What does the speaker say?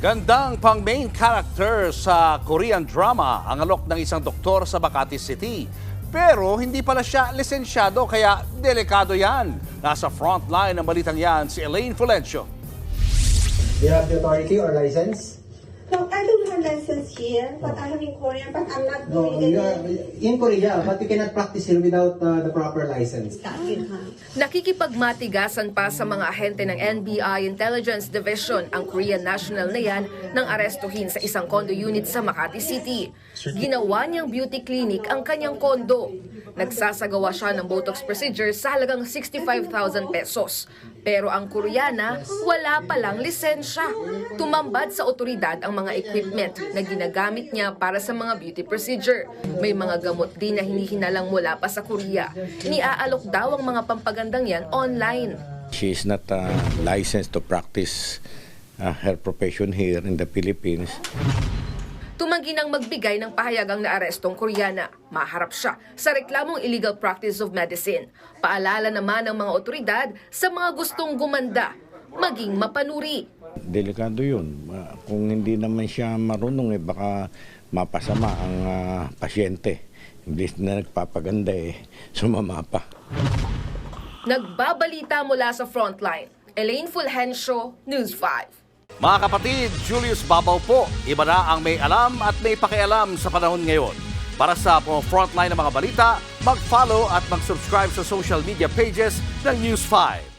Gandang pang main character sa Korean drama ang alok ng isang doktor sa Makati City. Pero hindi pala siya lisensyado kaya delikado yan. Nasa frontline ng balitang yan si Elaine Fulencio. You have the authority or license? No, I don't have license here, but I have in Korea, but I'm not No, doing you are it. in Korea, but you cannot practice here without the proper license. Nakikipagmatigasan pa sa mga ahente ng NBI Intelligence Division ang Korean national na yan nang arestuhin sa isang condo unit sa Makati City. Ginawa niyang beauty clinic ang kanyang kondo. Nagsasagawa siya ng Botox procedure sa halagang 65,000 pesos. Pero ang Koreana, wala palang lisensya. Tumambad sa otoridad ang mga equipment na ginagamit niya para sa mga beauty procedure. May mga gamot din na hinihinalang mula pa sa Korea. Iniaalok daw ang mga pampagandang yan online. She is not licensed to practice her profession here in the Philippines. Tumanggi nang magbigay ng pahayagang naarestong Koreana. Maharap siya sa reklamong illegal practice of medicine. Paalala naman ng mga otoridad sa mga gustong gumanda, maging mapanuri. Delikado yun. Kung hindi naman siya marunong, baka mapasama ang pasyente. Imbis na nagpapaganda, sumama pa. Nagbabalita mula sa frontline. Elaine Fulgencio, News 5. Mga kapatid, Julius Babaw po. Iba na ang may alam at may pakialam sa panahon ngayon. Para sa frontline ng mga balita, mag-follow at mag-subscribe sa social media pages ng News 5.